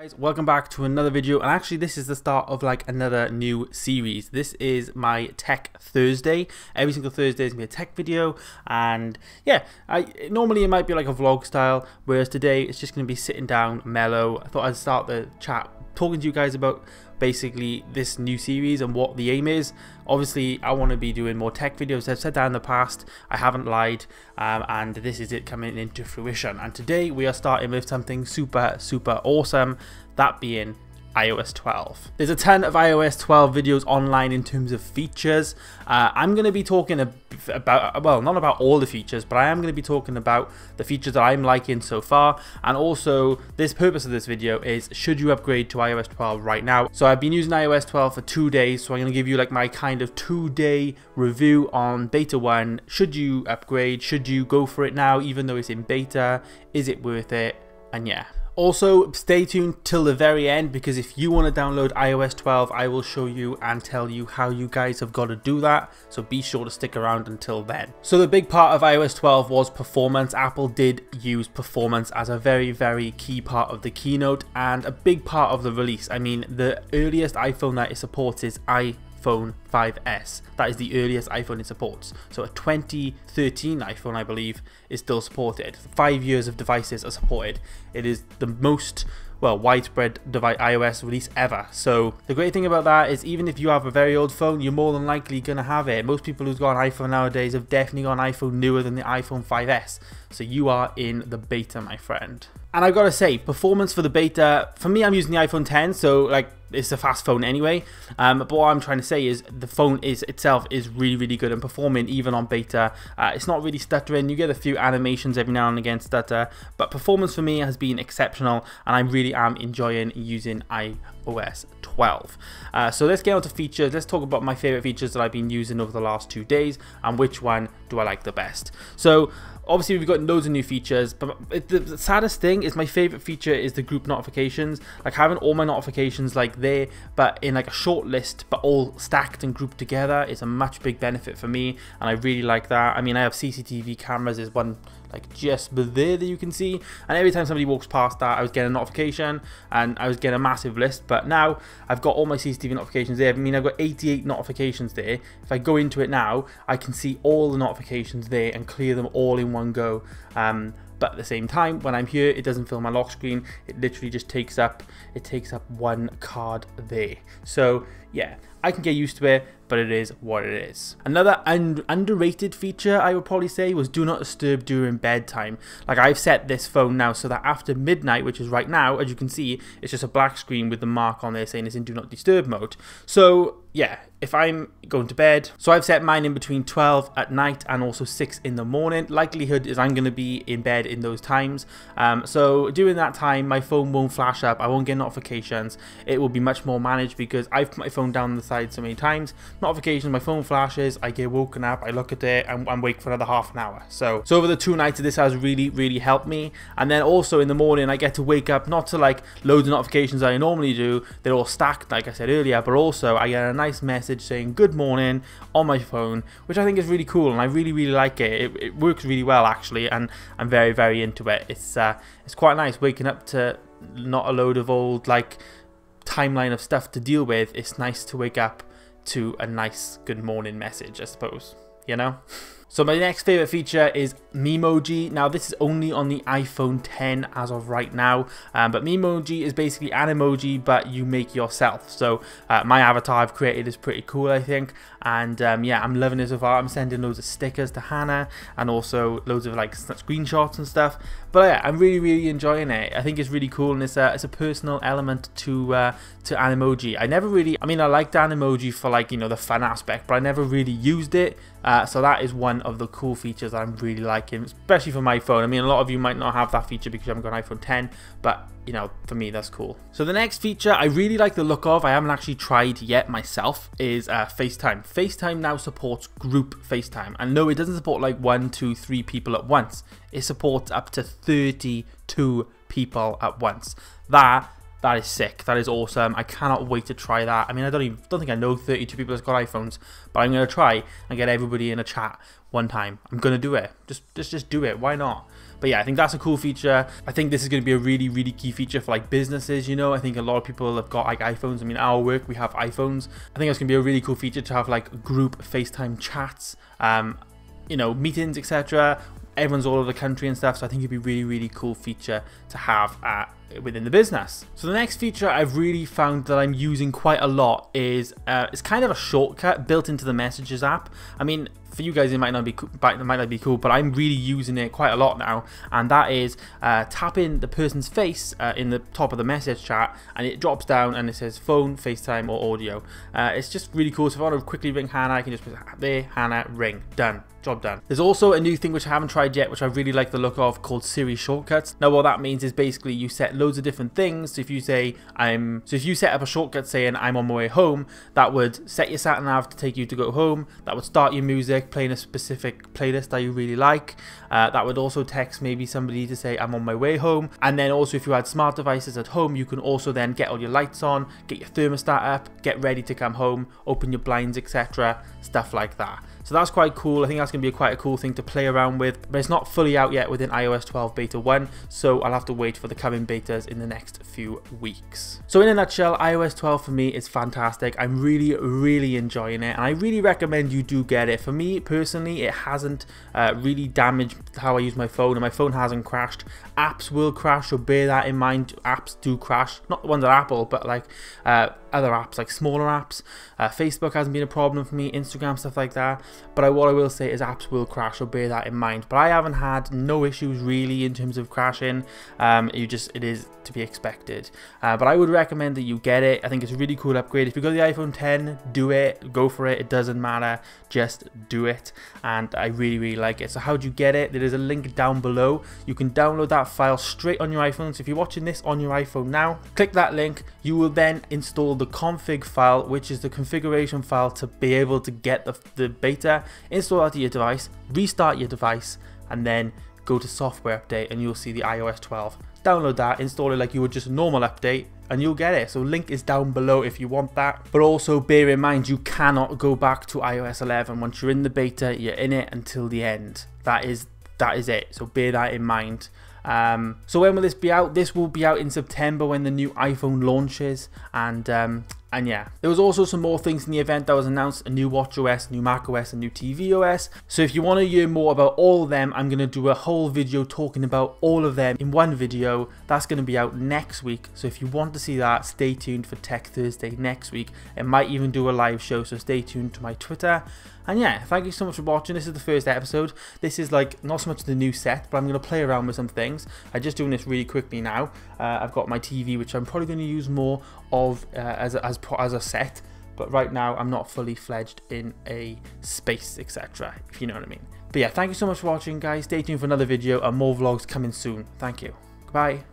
Guys, welcome back to another video, and actually this is the start of like another new series. This is my Tech Thursday. Every single Thursday is gonna be a tech video, and yeah, normally it might be like a vlog style, whereas today it's just gonna be sitting down, mellow. I thought I'd start the chat talking to you guys about basically this new series and what the aim is. Obviously I want to be doing more tech videos. I've said that in the past, I haven't lied, and this is it coming into fruition. And today we are starting with something super awesome, that being iOS 12. There's a ton of iOS 12 videos online in terms of features. I'm going to be talking about, well, not about all the features, but I am going to be talking about the features that I'm liking so far. And also, this purpose of this video is, should you upgrade to iOS 12 right now? So I've been using iOS 12 for 2 days, so I'm going to give you like my kind of 2-day review on beta 1. Should you upgrade? Should you go for it now, even though it's in beta? Is it worth it? And yeah. Also, stay tuned till the very end, because if you want to download iOS 12, I will show you and tell you how you guys have got to do that, so be sure to stick around until then. So the big part of iOS 12 was performance. Apple did use performance as a very key part of the keynote and a big part of the release. I mean, the earliest iPhone that it supports is iPhone 5S. That is the earliest iPhone it supports. So a 2013 iPhone, I believe, is still supported. 5 years of devices are supported. It is the most, well, widespread iOS release ever. So the great thing about that is, even if you have a very old phone, you're more than likely going to have it. Most people who've got an iPhone nowadays have definitely got an iPhone newer than the iPhone 5S. So you are in the beta, my friend. And I've got to say, performance for the beta, for me, I'm using the iPhone 10, so like, it's a fast phone anyway, but what I'm trying to say is the phone itself is really good and performing even on beta. It's not really stuttering. You get a few animations every now and again stutter, but performance for me has been exceptional, and I really am enjoying using iOS 12. So let's get on to features. Let's talk about my favorite features that I've been using over the last 2 days and which one do I like the best. So obviously we've got loads of new features, but the saddest thing is my favorite feature is the group notifications. Like having all my notifications like there, but in like a short list, but all stacked and grouped together is a much big benefit for me, and I really like that. I mean, I have CCTV cameras, there's one like just there that you can see, and every time somebody walks past that, I was getting a notification and I was getting a massive list. But now I've got all my CCTV notifications there. I mean, I've got 88 notifications there. If I go into it now, I can see all the notifications there and clear them all in one go. But at the same time, when I'm here, it doesn't fill my lock screen. It literally just takes up one card there. So yeah, I can get used to it, but it is what it is. Another underrated feature, I would probably say, was do not disturb during bedtime. Like, I've set this phone now so that after midnight, which is right now, as you can see, it's just a black screen with the mark on there saying it's in do not disturb mode. So yeah, if I'm going to bed, so I've set mine in between 12 at night and also 6 in the morning. Likelihood is I'm going to be in bed in those times. So during that time, my phone won't flash up. I won't get notifications. It will be much more managed because I've put my phone down the side so many times. Notifications, my phone flashes, I get woken up, I look at it, and I'm awake for another half an hour. So over the 2 nights, this has really helped me. And then also in the morning, I get to wake up not to like loads of notifications that I normally do. They're all stacked, like I said earlier, but also I get a nice message saying good morning on my phone, which I think is really cool, and I really like it. It works really well actually, and I'm very into it. It's quite nice waking up to not a load of old like timeline of stuff to deal with. It's nice to wake up to a nice good morning message, I suppose, you know. So my next favorite feature is Memoji. Now this is only on the iPhone 10 as of right now, but Memoji is basically an emoji but you make yourself. So my avatar I've created is pretty cool, I think, and yeah, I'm loving it so far. I'm sending loads of stickers to Hannah and also loads of like screenshots and stuff. But yeah, I'm really enjoying it. I think it's really cool, and it's a personal element to Animoji. I mean, I liked Animoji for like, you know, the fun aspect, but I never really used it. So that is one of the cool features that I'm really liking, especially for my phone. I mean, a lot of you might not have that feature because you haven't got an iPhone 10, but you know, for me that's cool. So the next feature I really like the look of, I haven't actually tried yet myself, is FaceTime. FaceTime now supports group FaceTime, and no, it doesn't support like 1, 2, 3 people at once. It supports up to 32 people at once. That is sick. That is awesome. I cannot wait to try that. I mean, I don't think I know 32 people that's got iPhones, but I'm gonna try and get everybody in a chat one time. I'm gonna do it. Just do it. Why not? But yeah, I think that's a cool feature. I think this is going to be a really key feature for like businesses, you know. I think a lot of people have got like iPhones. I mean, our work, we have iPhones. I think it's going to be a really cool feature to have like group FaceTime chats, you know, meetings, etc. Everyone's all over the country and stuff, so I think it'd be a really cool feature to have within the business. So the next feature I've really found that I'm using quite a lot is it's kind of a shortcut built into the Messages app. I mean, for you guys it might not be cool, but I'm really using it quite a lot now, and that is tapping the person's face in the top of the message chat, and it drops down and it says phone, FaceTime or audio. It's just really cool. So if I want to quickly ring Hannah, I can just put there, Hannah, ring, done. Job done. There's also a new thing which I haven't tried yet, which I really like the look of, called Siri Shortcuts. Now what that means is basically you set loads of different things. So if you say if you set up a shortcut saying I'm on my way home, that would set your sat nav to take you to go home. That would start your music, playing a specific playlist that you really like. That would also text maybe somebody to say I'm on my way home. And then also if you had smart devices at home, you can also then get all your lights on, get your thermostat up, get ready to come home, open your blinds, etc. Stuff like that. So that's quite cool. I think that's going to be quite a cool thing to play around with, but it's not fully out yet within iOS 12 beta 1, so I'll have to wait for the coming betas in the next few weeks. So in a nutshell, iOS 12 for me is fantastic. I'm really enjoying it, and I really recommend you do get it. For me personally, it hasn't really damaged how I use my phone, and my phone hasn't crashed. Apps will crash, so bear that in mind. Apps do crash, not the ones at Apple, but like other apps, like smaller apps. Facebook hasn't been a problem for me, Instagram, stuff like that. But what I will say is apps will crash, so bear that in mind. But I haven't had no issues really in terms of crashing. It is to be expected. But I would recommend that you get it. I think it's a really cool upgrade. If you got the iPhone 10, do it, go for it. It doesn't matter, just do it. And I really like it. So how do you get it? There is a link down below. You can download that file straight on your iPhone. So if you're watching this on your iPhone now, click that link. You will then install the config file, which is the configuration file to be able to get the beta. Install that to your device, restart your device, and then go to software update, and you'll see the iOS 12. Download that, install it like you would just a normal update, and you'll get it. So link is down below if you want that. But also bear in mind, you cannot go back to iOS 11. Once you're in the beta, you're in it until the end. That is it. So bear that in mind. So when will this be out? This will be out in September when the new iPhone launches, and yeah, there was also some more things in the event that was announced: a new watchOS, new macOS, a new tvOS. So if you want to hear more about all of them, I'm going to do a whole video talking about all of them in one video. That's going to be out next week. So if you want to see that, stay tuned for Tech Thursday next week. It might even do a live show, so stay tuned to my Twitter. And yeah, thank you so much for watching. This is the first episode. This is like not so much the new set, but I'm going to play around with some things. I'm just doing this really quickly now. I've got my TV, which I'm probably going to use more of as a set, but right now I'm not fully fledged in a space, etc., if you know what I mean. But yeah, thank you so much for watching, guys. Stay tuned for another video and more vlogs coming soon. Thank you. Goodbye.